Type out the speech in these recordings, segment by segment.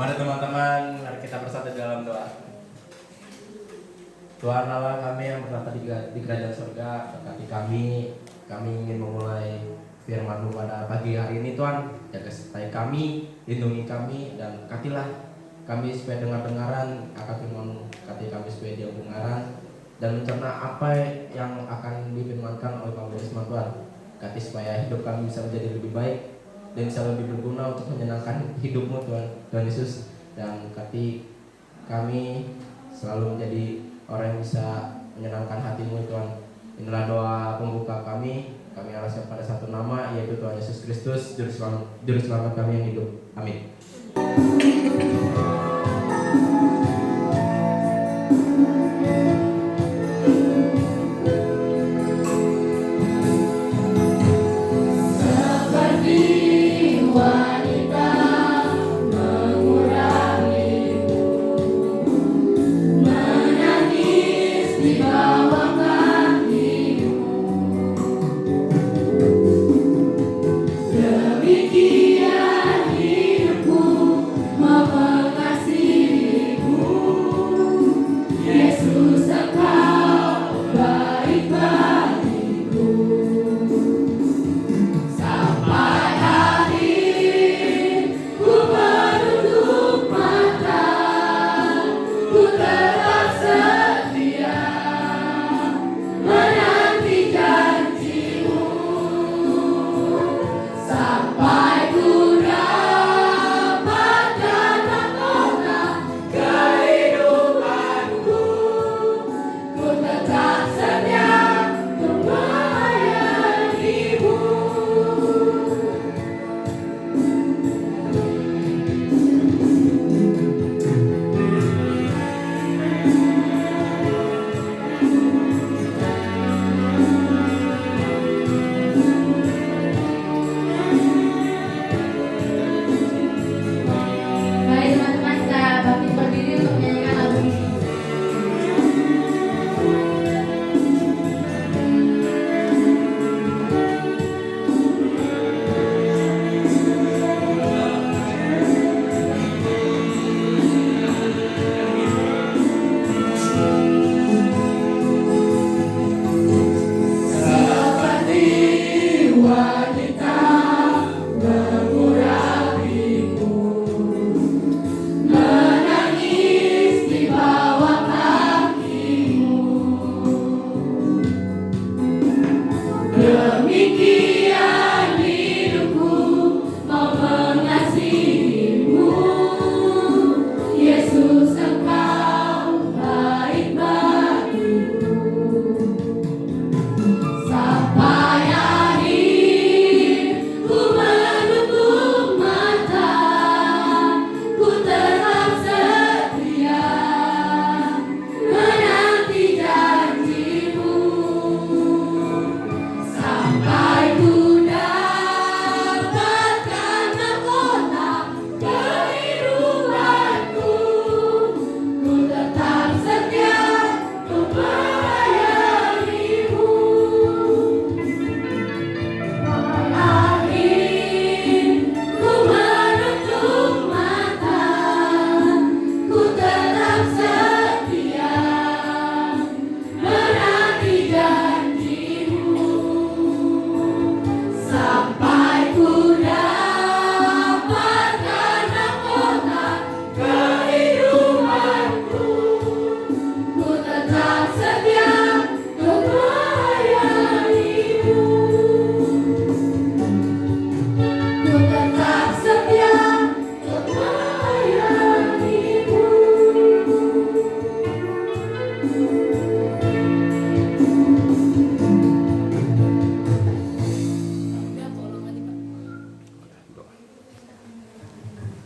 Mari teman-teman, mari kita bersatu dalam doa. Tuhan Allah kami yang bertata di kerajaan surga, berkati kami ingin memulai firman-Mu pada pagi hari ini Tuhan. Jaga sertai kami, lindungi kami, dan katilah kami supaya dengar-dengaran akan firman-Mu. Kati kami supaya dia pendengaran dan mencerna apa yang akan difirmankan oleh Pak Risma Tuhan. Kati supaya hidup kami bisa menjadi lebih baik dan bisa lebih berguna untuk menyenangkan hidup-Mu Tuhan Yesus. Dan kati kami selalu menjadi orang yang bisa menyenangkan hati-Mu Tuhan. Inilah doa pembuka kami alaskan pada satu nama, yaitu Tuhan Yesus Kristus, Juru Selamat kami yang hidup. Amin.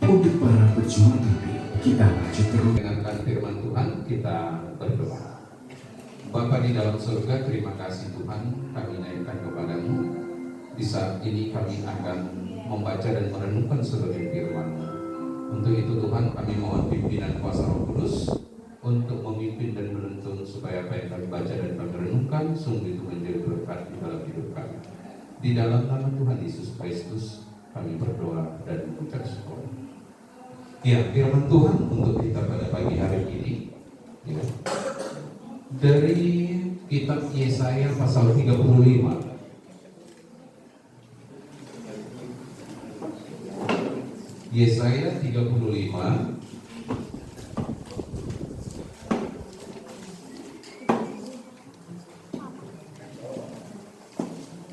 Untuk para pejuang mimpi, kita maju terus. Dengarkan firman Tuhan, kita berdoa. Bapa di dalam surga, terima kasih Tuhan, kami naikkan kepadamu. Di saat ini kami akan membaca dan merenungkan seluruh firman-Mu. Untuk itu Tuhan, kami mohon pimpinan kuasa Roh Kudus untuk memimpin dan menuntun supaya apa yang kami baca dan kami renungkan sungguh itu menjadi berkat di dalam hidup kami. Di dalam nama Tuhan Yesus Kristus kami berdoa dan mengucap syukur. Ya, firman Tuhan untuk kita pada pagi hari ini ya, dari kitab Yesaya pasal 35. Yesaya 35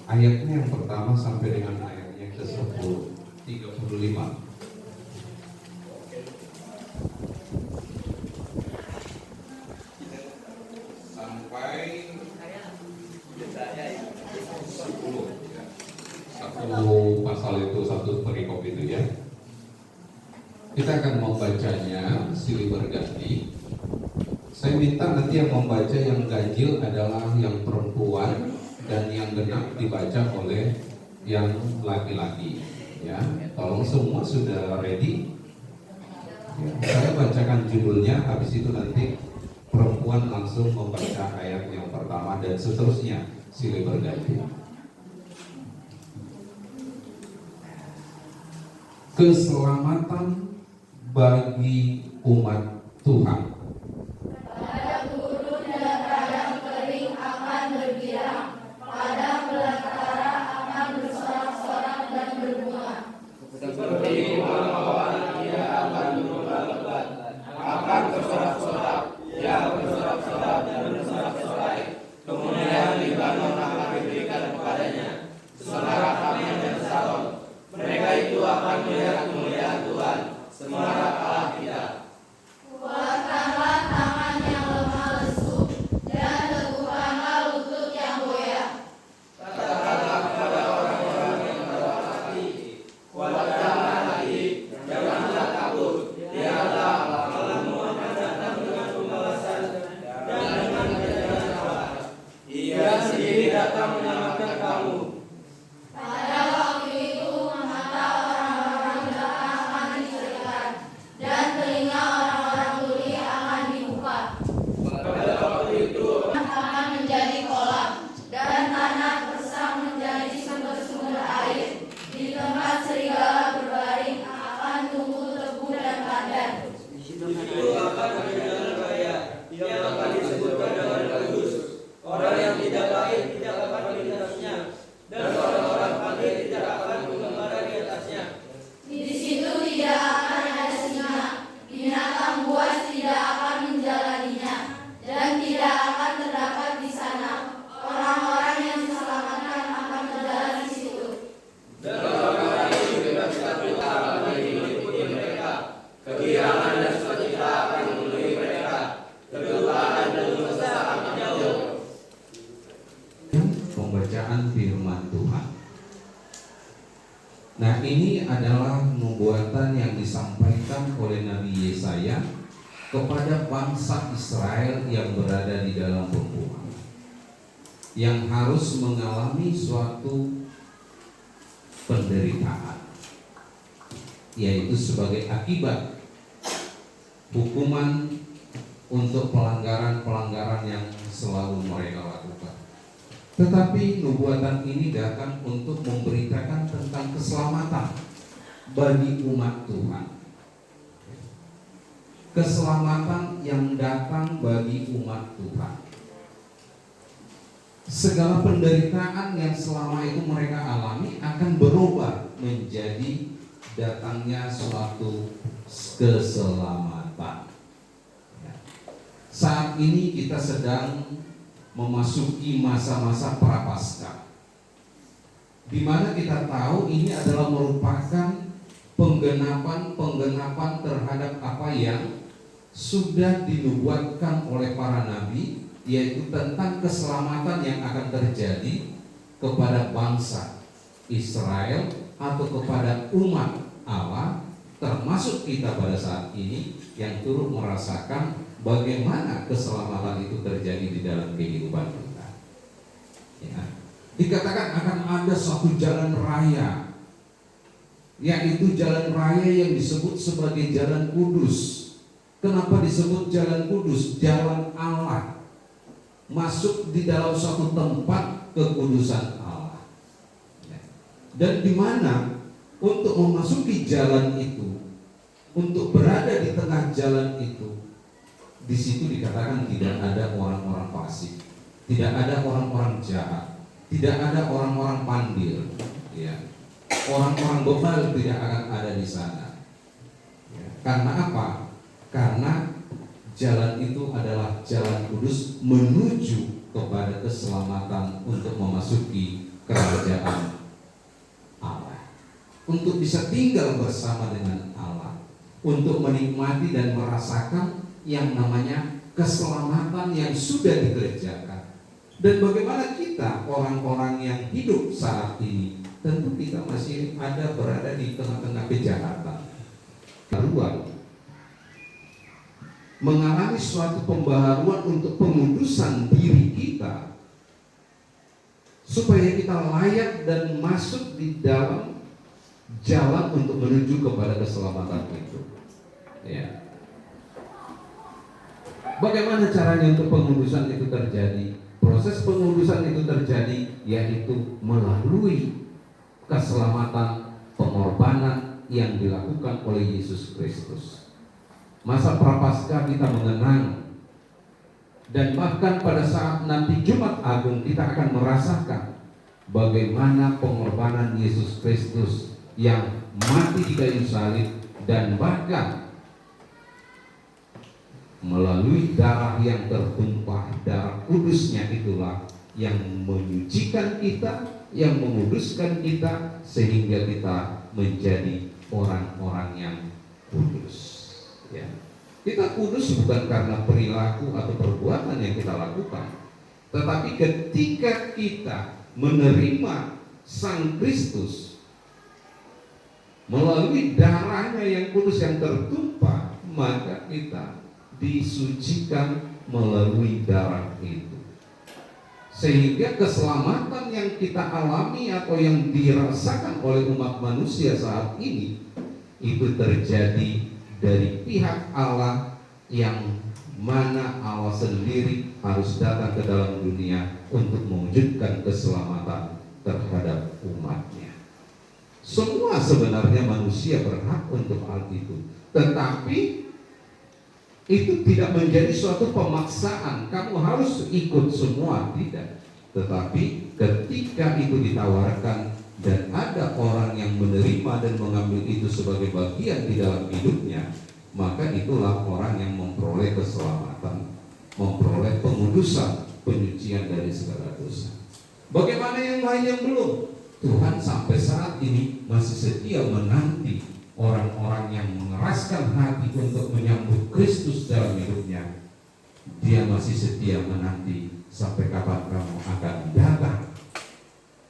ayatnya yang pertama sampai dengan ayatnya yang ke-10. 35 sampai 10 ya. Satu pasal itu, satu perikop itu ya. Kita akan membacanya silih berganti. Saya minta nanti yang membaca yang ganjil adalah yang perempuan dan yang genap dibaca oleh yang laki-laki. Ya, tolong semua sudah ready. Ya, saya bacakan judulnya, habis itu nanti perempuan langsung membaca ayat yang pertama dan seterusnya silih berganti. Keselamatan bagi umat Tuhan. Pada gurun dan padang kering akan bergirang, padang belantara akan bersorak-sorak dan berbunga. Seperti mawar ia akan berubah lebat, akan bersorak-sorak, ia bersorak-sorak dan bersorak-sorai. Kemudian Libanon akan diberikan kepadanya semarak aman dan salon. Mereka itu akan melihat kemuliaan Tuhan, semarak Allah kita. Kuatkanlah tangan yang lemah lesu, dan teguhkanlah lutut yang goyah. Katakanlah kepada orang-orang yang berlemah hati, kuatkanlah hati, janganlah takut. Dialah Allahmu akan datang dengan pembalasan dan dengan kejaran Allah. Ia sendiri datang menyelamatkan kamu. Pada waktu itu mata orang-orang jahat akan dicerahkan, dan telinga orang-orang tuli akan dibuka. Pada waktu itu Akan menjadi kolam, dan tanah bersang menjadi sumber-sumber air. Di tempat serigala berbaring akan tumbuh tebu dan pandan. itu akan ada jalan raya yang akan disebutkan dengan kudus. Orang yang tidak baik tidak akan melintasinya, dan orang-orang pandai tidak akan mengembara di atasnya. Di situ tidak akan ada singa, binatang buas tidak akan menjalaninya, dan tidak akan terdapat di sana. Orang-orang yang diselamatkan akan berjalan di situ. Dan orang-orang yang dibebaskan Tuhan akan mengikuti mereka. Kegirangan dan sukacita akan memenuhi mereka. Kedukaan dan dosa akan jauh. Pembacaan firman Tuhan. Nah, ini adalah nubuatan yang disampaikan oleh Nabi Yesaya kepada bangsa Israel yang berada di dalam pembuangan, yang harus mengalami suatu penderitaan, yaitu sebagai akibat hukuman untuk pelanggaran-pelanggaran yang selalu mereka lakukan. Tetapi nubuatan ini datang untuk memberitakan tentang keselamatan bagi umat Tuhan. Keselamatan yang datang bagi umat Tuhan. Segala penderitaan yang selama itu mereka alami akan berubah menjadi datangnya suatu keselamatan. Saat ini kita sedang memasuki masa-masa prapaskah, di mana kita tahu ini adalah merupakan penggenapan terhadap apa yang sudah dinubuatkan oleh para nabi, yaitu tentang keselamatan yang akan terjadi kepada bangsa Israel atau kepada umat Allah, termasuk kita pada saat ini yang turut merasakan bagaimana keselamatan itu terjadi di dalam kehidupan kita. Ya. Dikatakan akan ada suatu jalan raya, yaitu jalan raya yang disebut sebagai jalan kudus. Kenapa disebut jalan kudus? Jalan Allah, masuk di dalam suatu tempat kekudusan Allah. Ya. Dan di mana untuk memasuki jalan itu, untuk berada di tengah jalan itu, di situ dikatakan tidak ada orang-orang fasik, tidak ada orang-orang jahat, tidak ada orang-orang pandil, ya. Orang-orang bebal tidak akan ada di sana. Karena apa? Karena jalan itu adalah jalan kudus menuju kepada keselamatan untuk memasuki kerajaan Allah. Untuk bisa tinggal bersama dengan Allah. Untuk menikmati dan merasakan yang namanya keselamatan yang sudah dikerjakan. Dan bagaimana kita orang-orang yang hidup saat ini, tentu kita masih ada berada di tengah-tengah kejahatan. Pembaharuan, mengalami suatu pembaharuan untuk pengudusan diri kita supaya kita layak dan masuk di dalam jalan untuk menuju kepada keselamatan itu. Ya. Bagaimana caranya untuk pengudusan itu terjadi? Proses pengudusan itu terjadi yaitu melalui keselamatan, pengorbanan yang dilakukan oleh Yesus Kristus. Masa Prapaskah kita mengenang, dan bahkan pada saat nanti Jumat Agung kita akan merasakan bagaimana pengorbanan Yesus Kristus yang mati di kayu salib, dan bahkan melalui darah yang tertumpah, darah kudusnya itulah yang menyucikan kita, yang menguduskan kita, sehingga kita menjadi orang-orang yang kudus. Ya. Kita kudus bukan karena perilaku atau perbuatan yang kita lakukan, tetapi ketika kita menerima Sang Kristus melalui darahnya yang kudus yang tertumpah, maka kita disucikan melalui darah itu. Sehingga keselamatan yang kita alami atau yang dirasakan oleh umat manusia saat ini itu terjadi dari pihak Allah, yang mana Allah sendiri harus datang ke dalam dunia untuk mewujudkan keselamatan terhadap umatnya. Semua sebenarnya manusia berhak untuk hal itu, tetapi itu tidak menjadi suatu pemaksaan, kamu harus ikut semua, tidak. Tetapi ketika itu ditawarkan dan ada orang yang menerima dan mengambil itu sebagai bagian di dalam hidupnya, maka itulah orang yang memperoleh keselamatan, memperoleh pengudusan, penyucian dari segala dosa. Bagaimana yang lain yang belum? Tuhan sampai saat ini masih setia menanti orang-orang yang mengeraskan hati untuk menyambut Kristus dalam hidupnya. Dia masih setia menanti sampai kapan kamu akan datang,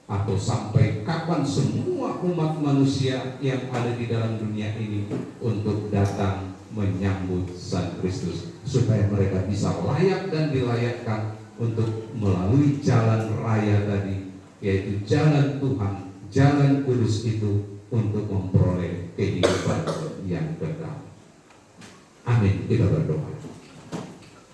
atau sampai kapan semua umat manusia yang ada di dalam dunia ini untuk datang menyambut Sang Kristus, supaya mereka bisa layak dan dilayakkan untuk melalui jalan raya tadi, yaitu jalan Tuhan, jalan kudus itu, untuk memperoleh kehidupan yang kekal. Amin. Kita berdoa.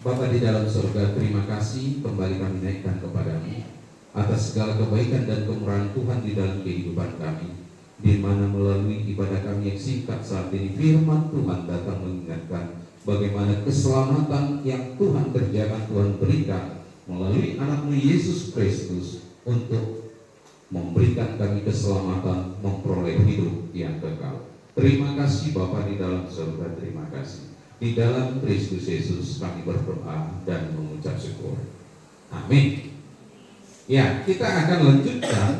Bapa di dalam surga, terima kasih kembali kami naikkan kepadamu atas segala kebaikan dan kemurahan Tuhan di dalam kehidupan kami, di mana melalui ibadah kami yang singkat saat ini, firman Tuhan datang mengingatkan bagaimana keselamatan yang Tuhan kerjakan, Tuhan berikan melalui anak-Mu Yesus Kristus untuk memberikan kami keselamatan, memperoleh hidup yang kekal. Terima kasih Bapa di dalam surga, terima kasih. Di dalam Kristus Yesus kami berdoa dan mengucap syukur. Amin. Ya, kita akan lanjutkan.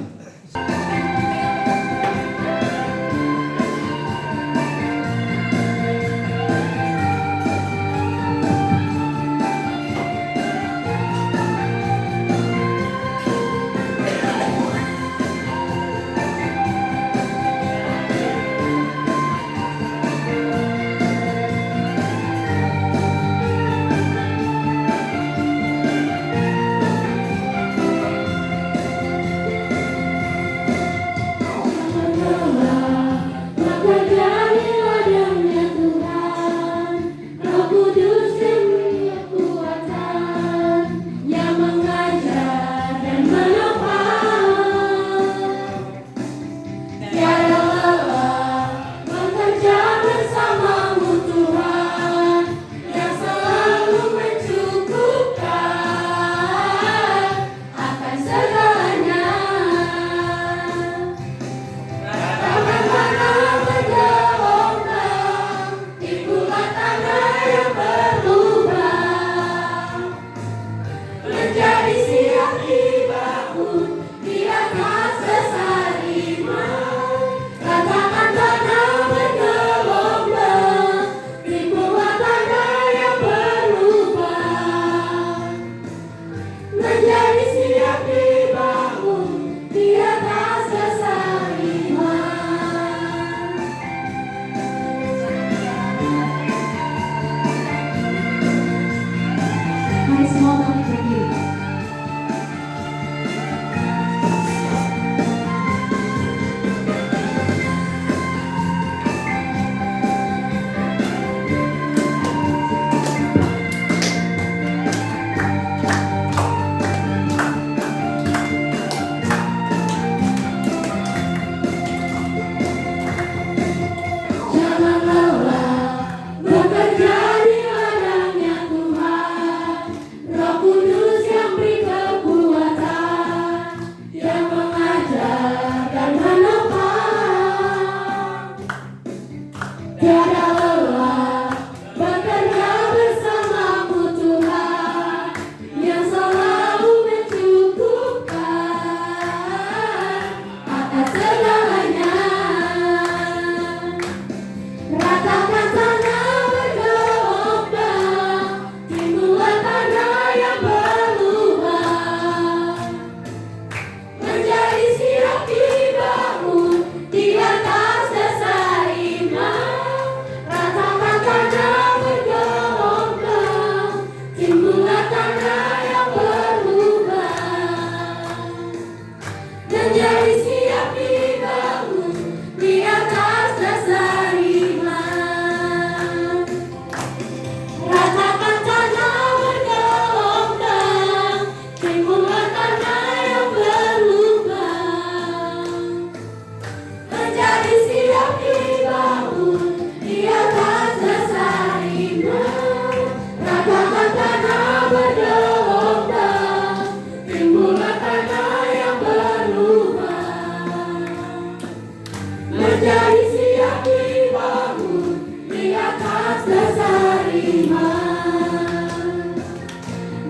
menjadi siap dibangun di atas dasar iman,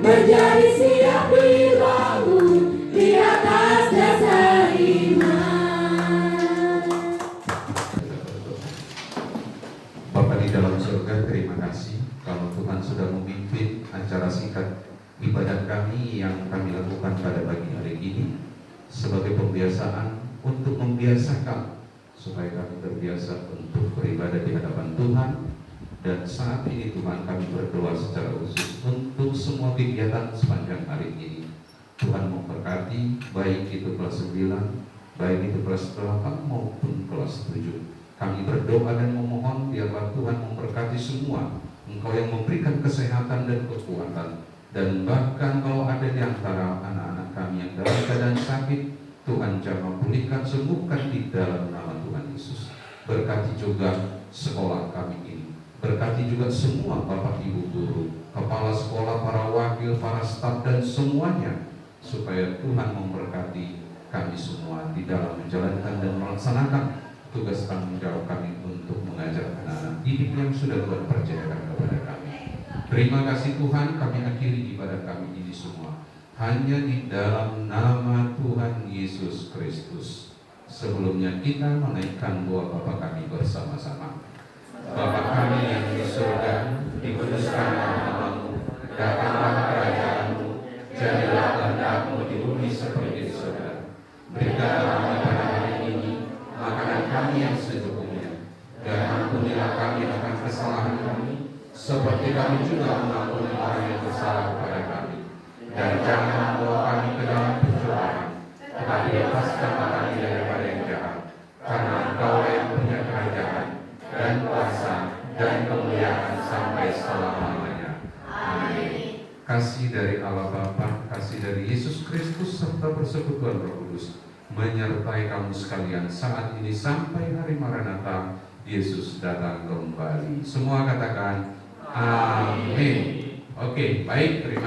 menjadi siap dibangun di atas dasar iman. Bapa di dalam surga, terima kasih kalau Tuhan sudah memimpin acara singkat ibadat kami yang kami lakukan pada pagi hari ini sebagai pembiasaan untuk membiasakan supaya kami terbiasa untuk beribadah di hadapan Tuhan. Dan saat ini Tuhan, kami berdoa secara khusus untuk semua kegiatan sepanjang hari ini. Tuhan memberkati, baik itu kelas 9, baik itu kelas 8 maupun kelas 7. Kami berdoa dan memohon biarlah Tuhan memberkati semua. Engkau yang memberikan kesehatan dan kekuatan. Dan bahkan kalau ada di antara anak-anak kami yang dalam keadaan sakit, Tuhan jamah pulihkan, sembuhkan di dalam nama Tuhan Yesus. Berkati juga sekolah kami ini. Berkati juga semua Bapak Ibu guru, kepala sekolah, para wakil, para staf dan semuanya, supaya Tuhan memberkati kami semua di dalam menjalankan dan melaksanakan tugas tanggung jawab kami untuk mengajar anak-anak didik yang sudah Tuhan percayakan kepada kami. Terima kasih Tuhan, kami akhiri ibadah kami ini semua hanya di dalam nama Tuhan Yesus Kristus. Sebelumnya kita menaikkan doa Bapa kami bersama-sama. Bapa kami yang di surga, dikuduskan namamu, datanglah kerajaanmu, jadilah kehendak-mu di bumi seperti di surga. Berikanlah kami pada hari ini makanan kami yang secukupnya, dan ampunilah kami akan kesalahan kami, seperti kami juga mengampuni orang yang bersalah kepada kami. Dan jangan membawa kami ke dalam pencobaan, tetapi lepaskanlah kami daripada yang jahat. Karena Engkau yang punya kerajaan dan kuasa dan kemuliaan sampai selama-lamanya. Amin. Kasih dari Allah Bapa, kasih dari Yesus Kristus serta persekutuan Roh Kudus menyertai kamu sekalian saat ini sampai hari Maranatha Yesus datang kembali. Semua katakan amin. Oke, baik, terima kasih.